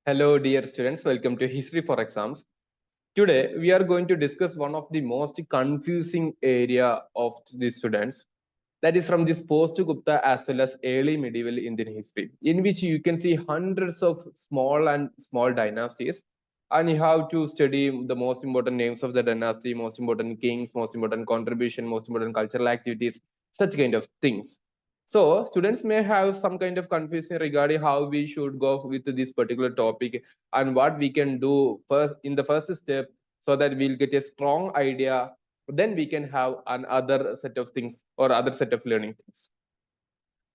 Hello, dear students. Welcome to History4Exams. Today, we are going to discuss one of the most confusing area of the students. That is from this post-Gupta as well as early medieval Indian history, in which you can see hundreds of small dynasties, and you have to study the most important names of the dynasty, most important kings, most important contribution, most important cultural activities, such kind of things. So students may have some kind of confusion regarding how we should go with this particular topic and what we can do first in the first step so that we'll get a strong idea. Then we can have another set of things or other set of learning things.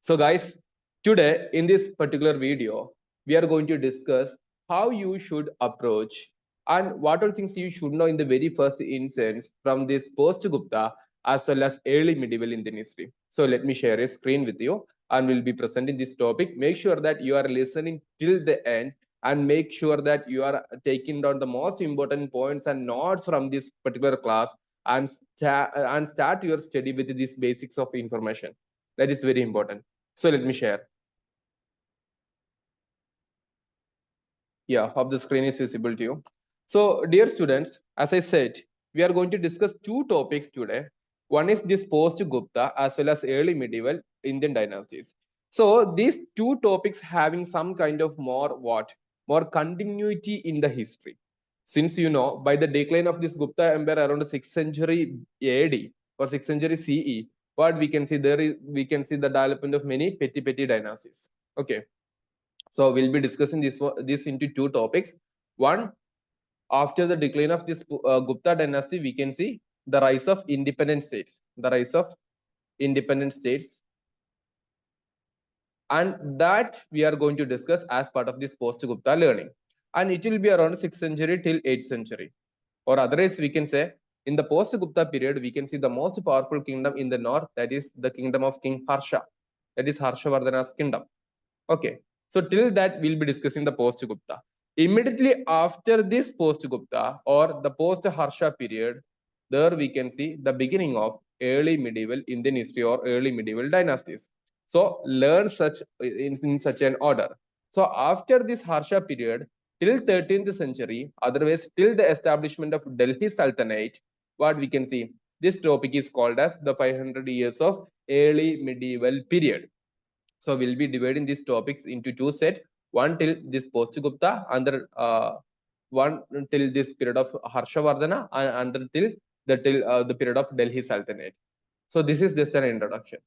So guys, today in this particular video, we are going to discuss how you should approach and what are things you should know in the very first instance from this post-Gupta as well as early medieval Indian history. So let me share a screen with you and we'll be presenting this topic. Make sure that you are listening till the end and make sure that you are taking down the most important points and notes from this particular class and, start your study with these basics of information. That is very important. So let me share. Yeah, hope the screen is visible to you. So dear students, as I said, we are going to discuss two topics today. One is this post-Gupta as well as early medieval Indian dynasties. So these two topics having some kind of more continuity in the history. Since you know, by the decline of this Gupta Empire around the 6th century AD or 6th century CE, what we can see there is we can see the development of many petty dynasties. Okay. So we'll be discussing this into two topics. One, after the decline of this Gupta dynasty, we can see the rise of independent states. The rise of independent states, and that we are going to discuss as part of this post-Gupta learning. And it will be around 6th century till 8th century. Or otherwise, we can say in the post-Gupta period, we can see the most powerful kingdom in the north, that is the kingdom of King Harsha, that is Harshavardhana's kingdom. Okay, so till that we'll be discussing the post-Gupta. Immediately after this post-Gupta or the post-Harsha period, there we can see the beginning of early medieval Indian history or early medieval dynasties. So learn such in such an order. So after this Harsha period, till 13th century, otherwise till the establishment of Delhi Sultanate, what we can see, this topic is called as the 500 years of early medieval period. So we'll be dividing these topics into two sets, one till this post-Gupta, another one till this period of Harshavardhana, and another till the period of Delhi Sultanate. So this is just an introduction.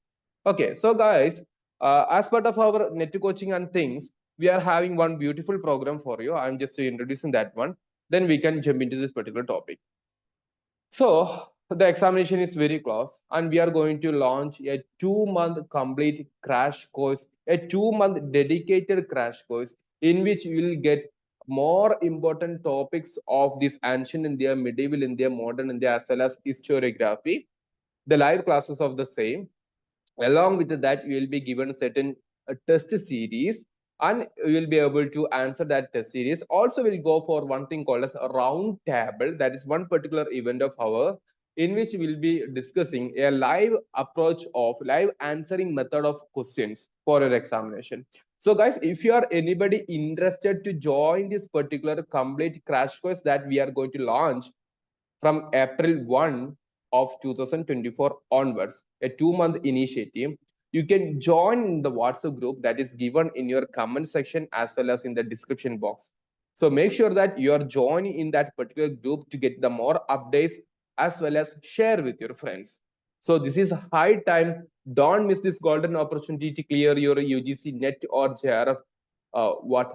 Okay, so guys, as part of our net coaching and things, we are having one beautiful program for you. I'm just introducing that one. Then we can jump into this particular topic. So the examination is very close, and we are going to launch a 2-month complete crash course, a 2-month dedicated crash course in which you will get more important topics of this ancient India, medieval India, modern India, as well as historiography, the live classes of the same. Along with that, you will be given certain test series and you will be able to answer that test series. Also, we'll go for one thing called as a round table. That is one particular event of our in which we'll be discussing a live approach of live answering method of questions for your examination. So guys, if you are anybody interested to join this particular complete crash course that we are going to launch from April 1 of 2024 onwards, a 2-month initiative, you can join the WhatsApp group that is given in your comment section as well as in the description box. So make sure that you are joining in that particular group to get the more updates as well as share with your friends. So this is high time. Don't miss this golden opportunity to clear your UGC net or JRF what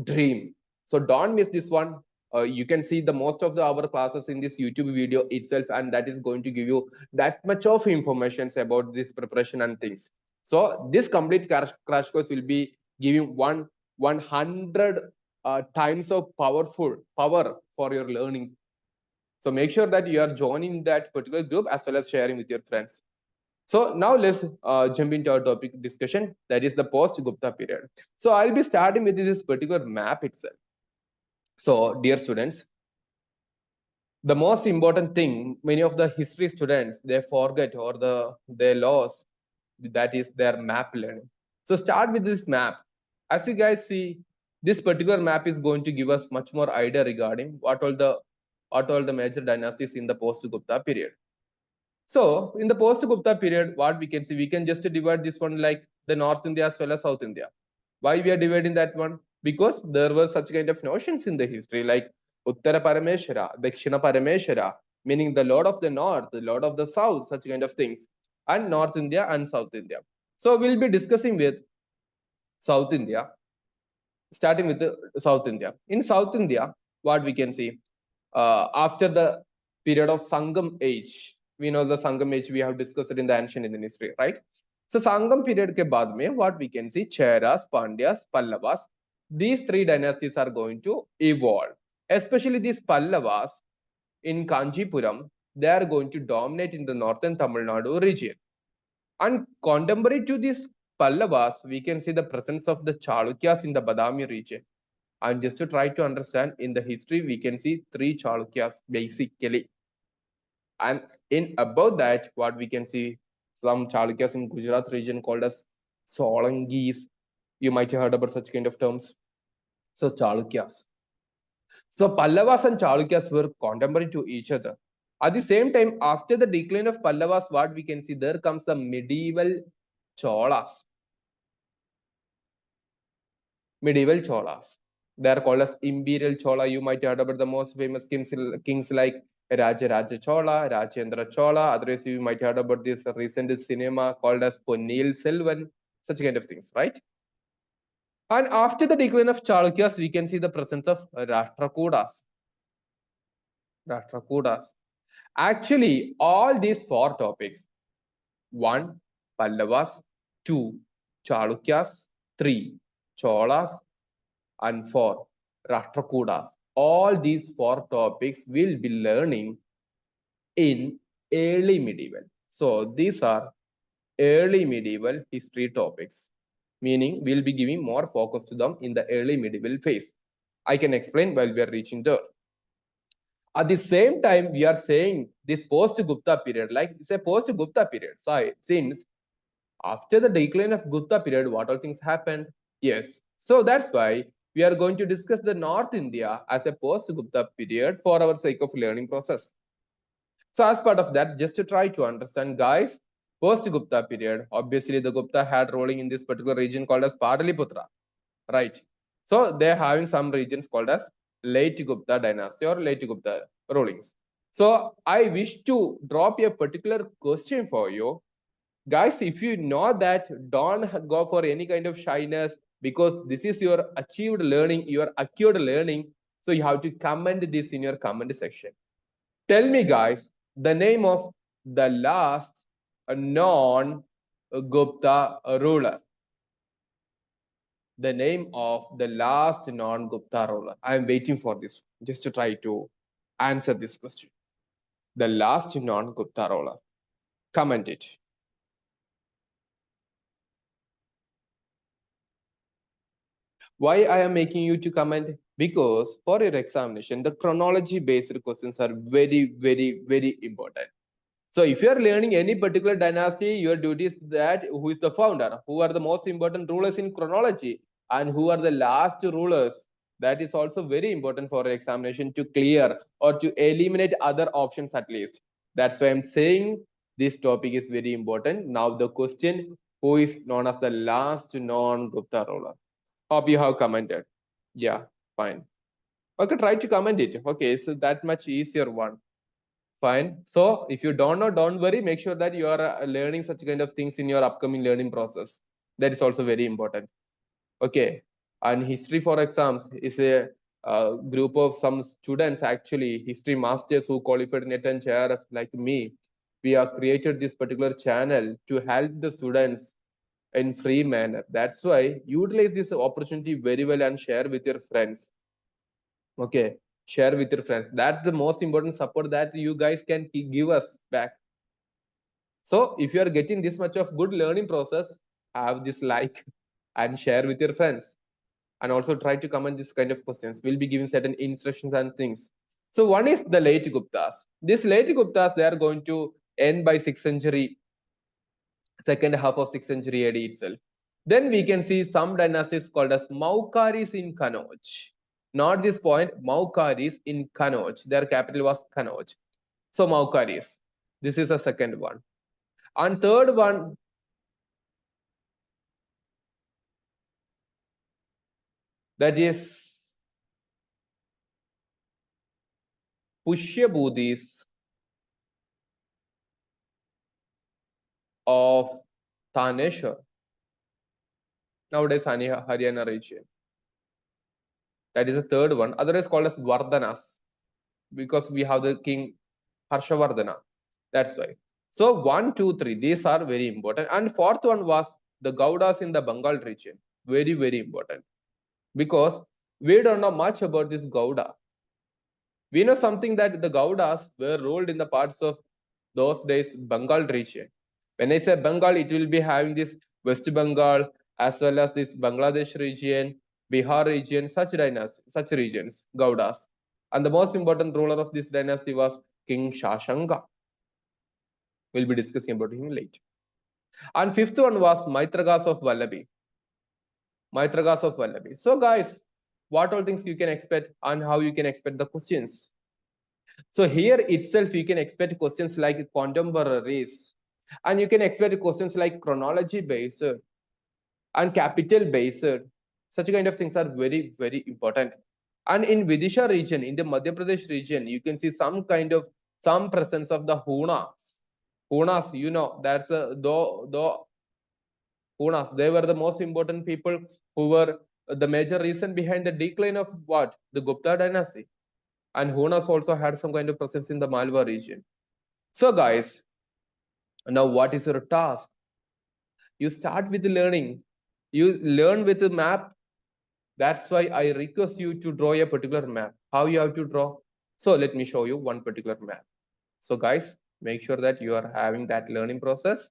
dream. So don't miss this one. You can see the most of our classes in this YouTube video itself, and that is going to give you that much of information about this preparation and things. So this complete crash course will be giving 100 times of power for your learning. So make sure that you are joining that particular group as well as sharing with your friends. So now let's jump into our topic discussion, that is the post-Gupta period. So I'll be starting with this particular map itself. So dear students, the most important thing many of the history students they forget or they lost, that is their map learning. So start with this map. As you guys see, This particular map is going to give us much more idea regarding what all the major dynasties in the post-Gupta period. So in the post-Gupta period, what we can see, we can just divide this one like the North India as well as South India. Why we are dividing that one? Because there were such kind of notions in the history like Uttara Parameshwara, Dakshina Parameshwara, meaning the Lord of the North, the Lord of the South, such kind of things, and North India and South India. So we'll be discussing with South India, starting with the South India. In South India, what we can see, after the period of Sangam age, we know the Sangam age we have discussed it in the ancient Indian history, right? So Sangam period ke baad mein, what we can see, Cheras, Pandyas, Pallavas, these three dynasties are going to evolve. Especially these Pallavas in Kanchipuram, they are going to dominate in the northern Tamil Nadu region. And contemporary to these Pallavas, we can see the presence of the Chalukyas in the Badami region. And just to try to understand, in the history, we can see three Chalukyas basically. And in above that, what we can see, some Chalukyas in Gujarat region called as Solangis. You might have heard about such kind of terms. So Chalukyas. So Pallavas and Chalukyas were contemporary to each other. At the same time, after the decline of Pallavas, what we can see, there comes the medieval Cholas. Medieval Cholas. They are called as Imperial Chola. You might have heard about the most famous kings like Raja Chola, Rajendra Chola. Otherwise, you might have heard about this recent cinema called as Ponnil Selvan, such kind of things, right? And after the decline of Chalukyas, we can see the presence of Rashtrakutas. Rashtrakutas. Actually, all these four topics, 1. Pallavas, 2. Chalukyas, 3. Cholas, and 4. Rashtrakutas. All these four topics will be learning in early medieval. So these are early medieval history topics, meaning we'll be giving more focus to them in the early medieval phase. I can explain while we are reaching there. At the same time, we are saying this post-Gupta period, like it's a post-Gupta period. So since after the decline of Gupta period, what all things happened? Yes. So that's why we are going to discuss the North India as a post-Gupta period for our sake of learning process. So as part of that, just to try to understand, guys, post-Gupta period, obviously the Gupta had ruling in this particular region called as Pataliputra, right? So they're having some regions called as late Gupta dynasty or late Gupta rulings. So I wish to drop a particular question for you. Guys, if you know that, don't go for any kind of shyness because this is your achieved learning, your acquired learning. So you have to comment this in your comment section. Tell me, guys, the name of the last non-Gupta ruler. The name of the last non-Gupta ruler. I am waiting for this just to try to answer this question. The last non-Gupta ruler. Comment it. Why I am making you to comment? Because for your examination, the chronology based questions are very, very, very important. So if you are learning any particular dynasty, your duty is that who is the founder, who are the most important rulers in chronology, and who are the last rulers. That is also very important for examination to clear or to eliminate other options at least. That's why I'm saying this topic is very important. Now the question, who is known as the last non-Gupta ruler? Hope you have commented. Yeah, fine. Okay, try to comment it. Okay, so that much easier one. Fine. So if you don't know, don't worry. Make sure that you are learning such kind of things in your upcoming learning process. That is also very important. Okay. And History4Exams is a group of some students, actually, history masters who qualified NET and JRF like me. We have created this particular channel to help the students in free manner. That's why utilize this opportunity very well and share with your friends. Okay, share with your friends. That's the most important support that you guys can give us back. So if you are getting this much of good learning process, have this like and share with your friends, and also try to comment this kind of questions. We'll be giving certain instructions and things. So one is the late Guptas. This late Guptas, they are going to end by 6th century, second half of 6th century AD itself. Then we can see some dynasties called as Mukharis in Kanauj. Not this point, Mukharis in Kanauj. Their capital was Kanauj. So Mukharis. This is the second one. And third one, that is Pushyabhutis of Thaneshwar. Nowadays, Haryana region. That is the third one. Otherwise called as Vardhanas, because we have the king Harshavardhana. That's why. So 1, 2, 3. These are very important. And fourth one was the Gaudas in the Bengal region. Very, very important. Because we don't know much about this Gauda. We know something that the Gaudas were ruled in the parts of those days Bengal region. When I say Bengal, it will be having this West Bengal as well as this Bangladesh region, Bihar region, such regions, Gaudas. And the most important ruler of this dynasty was King Shashanka. We'll be discussing about him later. And fifth one was Maitrakas of Vallabhi. Maitrakas of Vallabhi. So guys, what all things you can expect and how you can expect the questions. So here itself, you can expect questions like contemporaries, and you can expect questions like chronology based and capital based. Such kind of things are very, very important. And in Vidisha region, in the Madhya Pradesh region, you can see some presence of the Hunas. Hunas, you know, that's the Hunas. They were the most important people who were the major reason behind the decline of what? The Gupta dynasty. And Hunas also had some kind of presence in the Malwa region. So guys, now what is your task? You start with learning. You learn with a map. That's why I request you to draw a particular map. How you have to draw? So let me show you one particular map. So guys, make sure that you are having that learning process.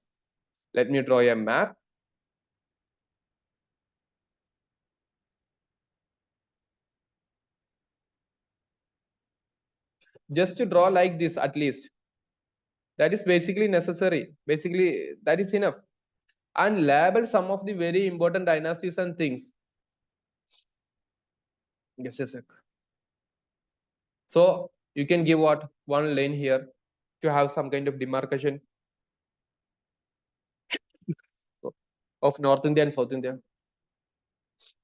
Let me draw a map. Just to draw like this at least. That is basically necessary. Basically, that is enough. And label some of the very important dynasties and things. Just a sec. So you can give what? One lane here to have some kind of demarcation of North India and South India.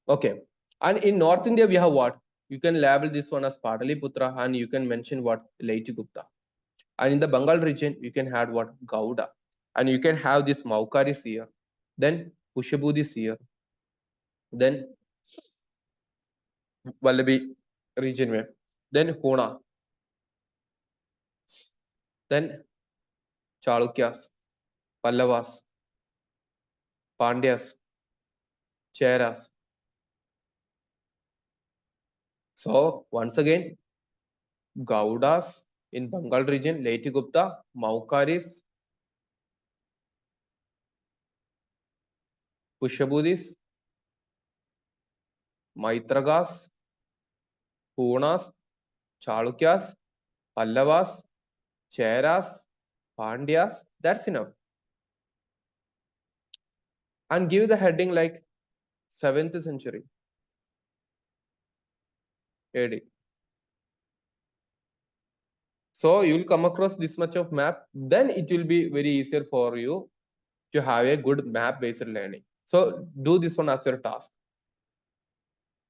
Okay. And in North India, we have what? You can label this one as Pataliputra and you can mention what? Late Gupta. And in the Bengal region, you can have what? Gauda. And you can have this Mukharis here. Then Pushyabhutis here. Then Vallabhi region में. Then Hona. Then Chalukyas, Pallavas, Pandyas, Cheras. So once again, Gaudas in Bengal region, Late Gupta, Mukharis, Pushyabhutis, Maitrakas, Hunas, Chalukyas, Pallavas, Cheras, Pandyas. That's enough. And give the heading like 7th century AD. So you'll come across this much of map, then it will be very easier for you to have a good map based learning. So do this one as your task.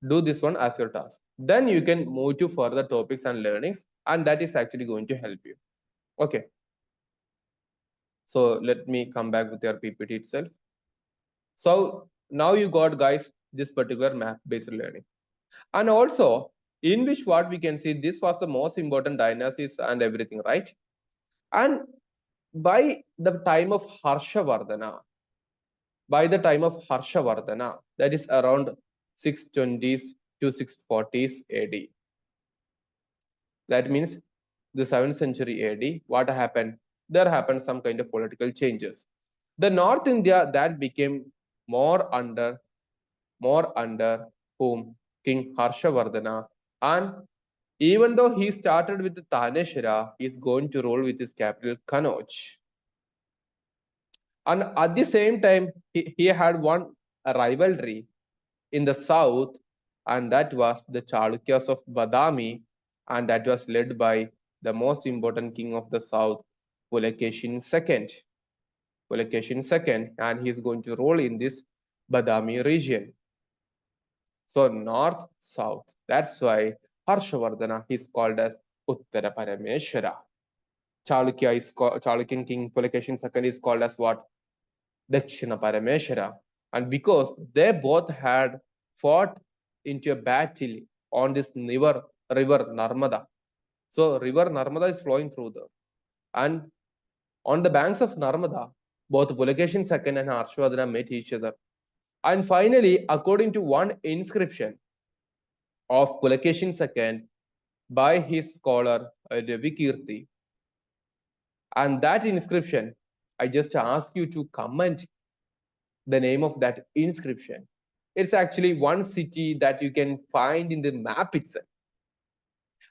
Do this one as your task. Then you can move to further topics and learnings, and that is actually going to help you. Okay. So let me come back with your PPT itself. So now you got, guys, this particular map based learning. And also in which what we can see, this was the most important dynasties and everything, right? And by the time of Harshavardhana, that is around 620s to 640s AD. That means the 7th century AD, what happened? There happened some kind of political changes. The North India that became more under whom? King Harshavardhana. And even though he started with the Taneshwara, he is going to rule with his capital Kanauj. And at the same time, he had one a rivalry in the south, and that was the Chalukyas of Badami, and that was led by the most important king of the south, Pulakeshin II. Pulakeshin II, and he is going to rule in this Badami region. So north, south. That's why Harshavardhana is called as Uttara Parameshwara. Chalukyan king Pulakeshin II is called as what? Dakshina Parameshwara. And because they both had fought into a battle on this river Narmada. So river Narmada is flowing through there. And on the banks of Narmada, both Pulakeshin II and Harshavardhana met each other. And finally, according to one inscription of Pulakeshin II by his scholar Ravi Kirti, and that inscription, I just ask you to comment the name of that inscription. It's actually one city that you can find in the map itself.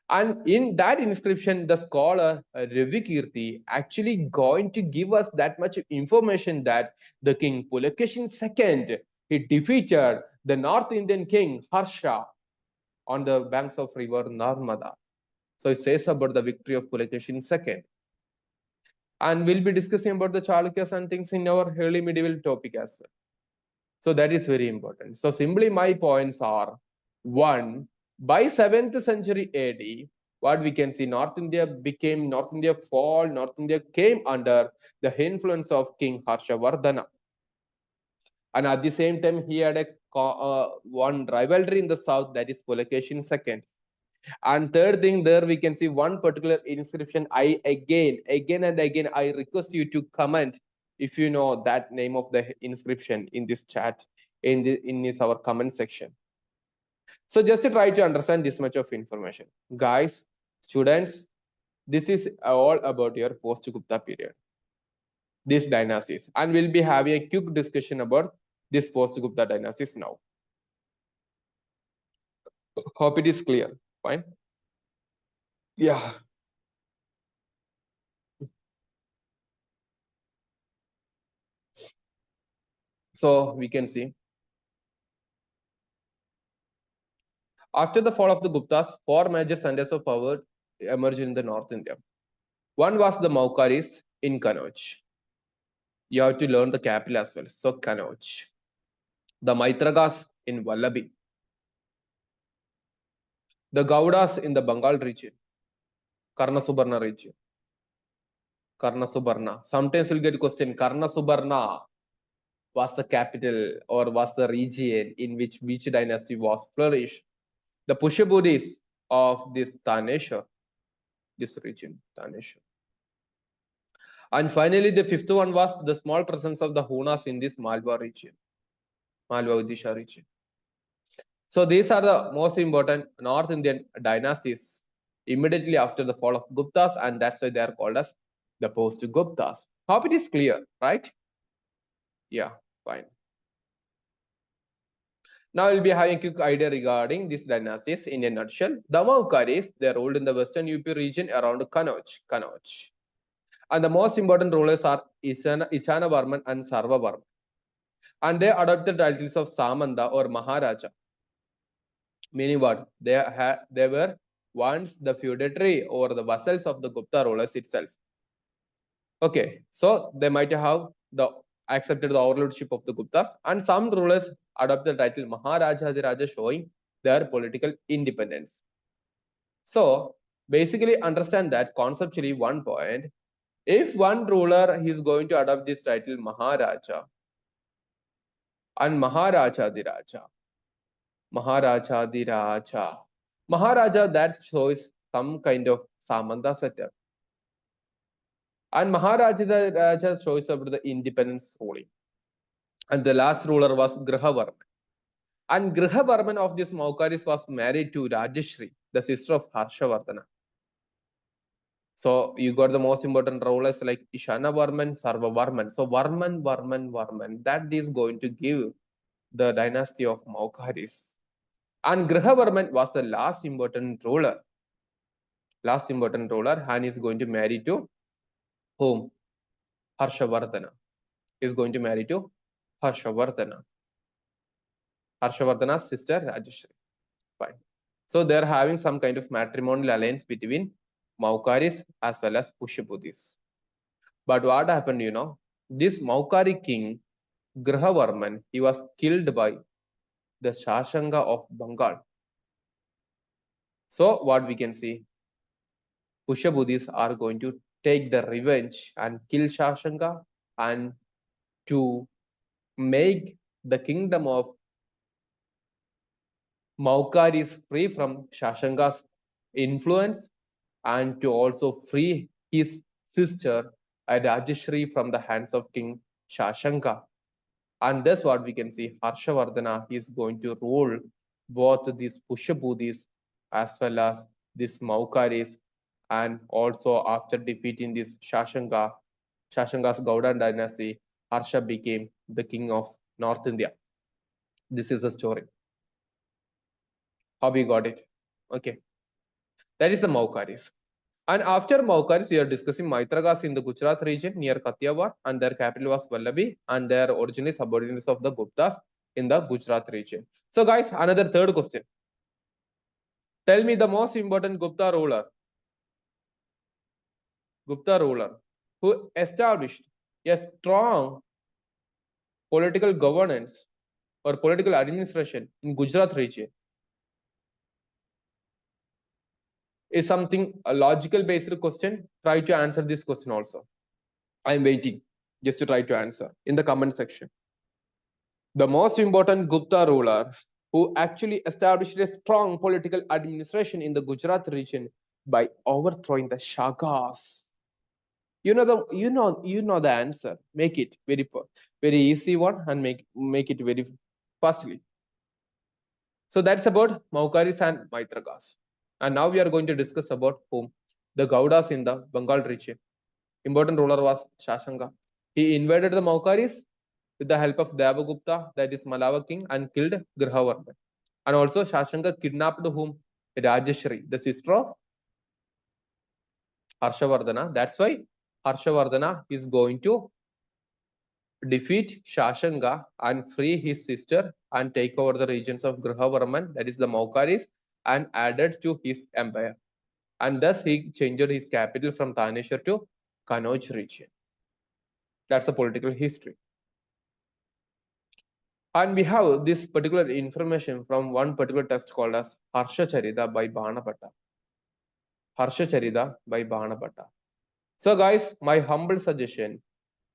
And in that inscription, the scholar Ravi Kirti actually going to give us that much information that the king Pulakeshin II, he defeated the North Indian king Harsha on the banks of river Narmada. So it says about the victory of Pulakeshin II. And we'll be discussing about the Chalukyas and things in our early medieval topic as well. So that is very important. So simply my points are, one, by 7th century AD, what we can see, North India fall, North India came under the influence of King Harshavardhana. And at the same time, he had one rivalry in the south, that is Pulakeshin II. And third thing, there we can see one particular inscription. I again and again, I request you to comment if you know that name of the inscription in this chat, in this our comment section. So just to try to understand this much of information, guys, students, this is all about your post-Gupta period, these dynasties, and we'll be having a quick discussion about this post-Gupta dynasties now. Hope it is clear. Fine. Yeah. So we can see, after the fall of the Guptas, four major centers of power emerged in the North India. One was the Mukharis in Kannauj. You have to learn the capital as well. So Kannauj. The Maitrakas in Vallabhi. The Gaudas in the Bengal region. Karnasubarna region. Karnasubarna. Sometimes you'll get a question, Karnasubarna was the capital or was the region in which dynasty was flourished. The Pushyabhutis of this Taneshwar, this region, Taneshwar. And finally, the fifth one was the small presence of the Hunas in this Malwa region, Malwa Odisha region. So these are the most important North Indian dynasties immediately after the fall of Guptas, and that's why they are called as the Post-Guptas. Hope it is clear, right? Yeah, fine. Now we'll be having a quick idea regarding these dynasties in a nutshell. The Mukharis, they ruled in the western UP region around Kannauj. And the most important rulers are Ishanavarman and Sarvavarman. And they adopted titles of Samanta or Maharaja. Meaning what? They were once the feudatory or the vassals of the Gupta rulers itself. Okay, so they might have accepted the overlordship of the Guptas, and some rulers adopted the title Maharaja, showing their political independence. So basically understand that conceptually one point, if one ruler is going to adopt this title Maharaja and Maharaja, that shows some kind of Samanta setup. And Maharaja shows about the independence ruling. And the last ruler was Grihavarman. And Grihavarman of this Mukharis was married to Rajeshri, the sister of Harshavardhana. So you got the most important rulers like Ishanavarman, Sarvavarman. So Varman, that is going to give the dynasty of Mukharis. And Grihavarman was the last important ruler, and is going to marry to whom? Harshavardhana. Is going to marry to Harshavardhana. Harshavardhana's sister Rajeshri. Fine. So they're having some kind of matrimonial alliance between Mukharis as well as Pushyabhutis. But what happened, this Mukhari king, Grahavarman, he was killed by the Shashanga of Bengal. So what we can see, Pushyabhutis are going to take the revenge and kill Shashanga and to make the kingdom of Mukharis free from Shashanga's influence and to also free his sister Rajeshri from the hands of King Shashanka. And that's what we can see. Harshavardhana is going to rule both these Pushyabhutis as well as these Mukharis, and also after defeating this Shashanga's Gauda dynasty, Harsha became the king of North India. This is the story. How we got it? Okay, that is the Mukharis. And after Mukharis, we are discussing Maitrakas in the Gujarat region near Kathiawar, and their capital was Vallabhi, and they are originally subordinates of the Guptas in the Gujarat region. So guys, another third question. Tell me the most important Gupta ruler who established a strong political governance or political administration in Gujarat region. Is something a logical based question. Try to answer this question also. I'm waiting just to try to answer in the comment section. The most important Gupta ruler who actually established a strong political administration in the Gujarat region by overthrowing the Shagas. You know the answer. Make it very easy one and make it very fastly. So that's about Mukharis and Maitrakas. And now we are going to discuss about whom? The Gaudas in the Bengal region. Important ruler was Shashanka. He invaded the Mukharis with the help of Devagupta, that is Malava king, and killed Grahavarman. And also Shashanka kidnapped whom? Rajeshri, the sister of Harshavardhana. That's why Harshavardhana is going to defeat Shashanka and free his sister and take over the regions of Grahavarman, that is the Mukharis, and added to his empire. And thus he changed his capital from Taneshwar to Kanauj region. That's the political history. And we have this particular information from one particular text called as Harshavardhana by Bhanapata. Harshavardhana by Bhanapata. So guys, my humble suggestion,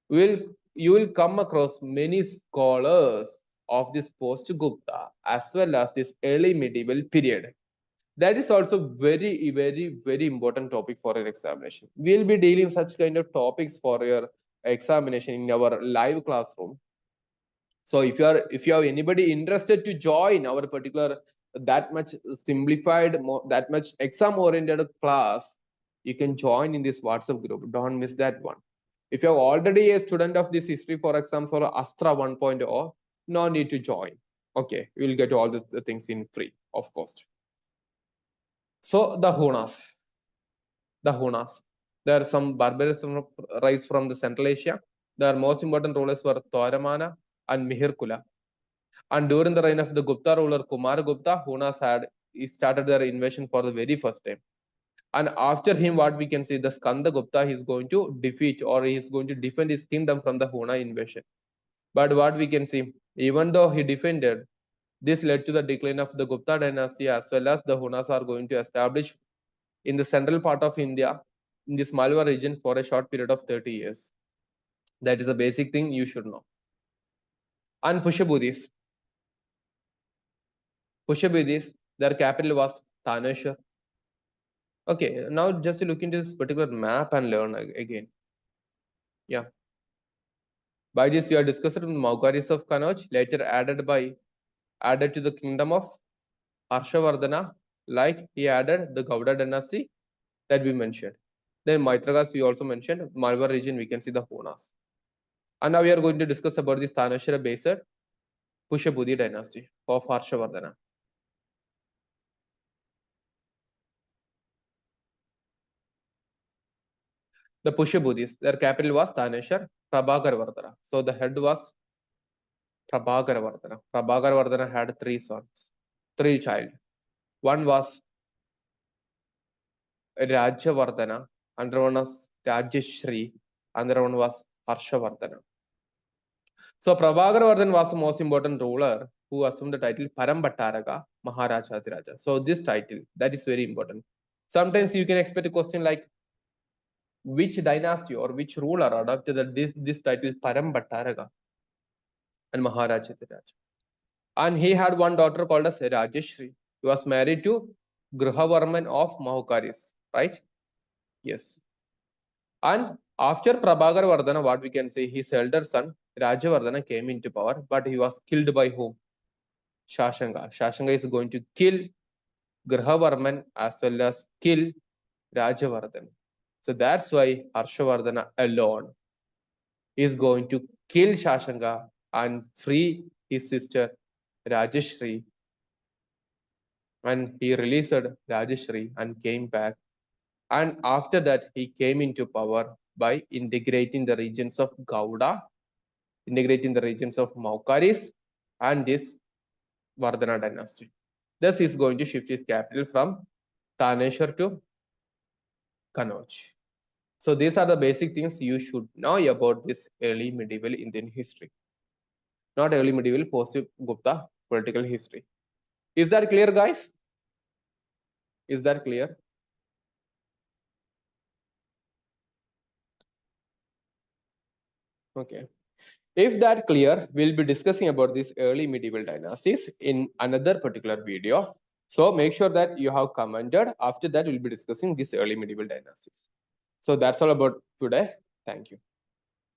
you will come across many scholars of this post-Gupta as well as this early medieval period. That is also very important topic for your examination. We'll be dealing such kind of topics for your examination in our live classroom. So if you have anybody interested to join our particular that much simplified, that much exam oriented class, you can join in this WhatsApp group. Don't miss that one. If you're already a student of this History4Exams or Astra 1.0, no need to join. Okay, you will get all the things in free of cost. So the Hunas. There are some barbarism rise from the Central Asia. Their most important rulers were Toramana and Mihirkula. And during the reign of the Gupta ruler Kumaragupta, Hunas had started their invasion for the very first time. And after him, what we can see, the Skanda Gupta, he is going to defeat or he is going to defend his kingdom from the Huna invasion. But what we can see, even though he defended, this led to the decline of the Gupta dynasty, as well as the Hunas are going to establish in the central part of India, in this Malwa region, for a short period of 30 years. That is a basic thing you should know. And Pushyabhutis, their capital was Taneshwar. Okay, now just look into this particular map and learn again. Yeah. By this, we are discussing Mukharis of Kanauj, later added to the kingdom of Harshavardhana, like he added the Gauda dynasty that we mentioned. Then Maitrakas we also mentioned. Malwa region we can see the Hunas. And now we are going to discuss about this Taneshwara based Pushyabhuti dynasty of Harshavardhana. The Pushyabhutis, their capital was Taneshwar, Prabhakarvardhana. So the head was Prabhakaravardhana. Prabhakaravardhana had three sons, three child. One was Rajavardhana, another one was Rajashri, another one was Harshavardhana. So Prabhakaravardhana was the most important ruler who assumed the title Parambhattaraka Maharaja. So this title, that is very important. Sometimes you can expect a question like, which dynasty or which ruler adopted this title Parambhattaraka and Maharaja. And he had one daughter called as Rajashri. He was married to Grihavarman of Mukharis, right? Yes. And after Prabhakaravardhana, what we can say, his elder son Rajavardhana came into power, but he was killed by whom? Shashanka. Shashanka is going to kill Grihavarman as well as kill Rajavardhana. So that's why Harshavardhana alone is going to kill Shashanka and free his sister Rajashri. And he released Rajashri and came back. And after that, he came into power by integrating the regions of Gauda, integrating the regions of Mukharis, and this Vardhana dynasty. Thus, he is going to shift his capital from Taneshwar to Kanauj. So these are the basic things you should know about this early medieval Indian history. Not early medieval, post-Gupta political history. Is that clear, guys? Is that clear? Okay. If that clear, we'll be discussing about these early medieval dynasties in another particular video. So make sure that you have commented. After that, we'll be discussing these early medieval dynasties. So that's all about today. Thank you.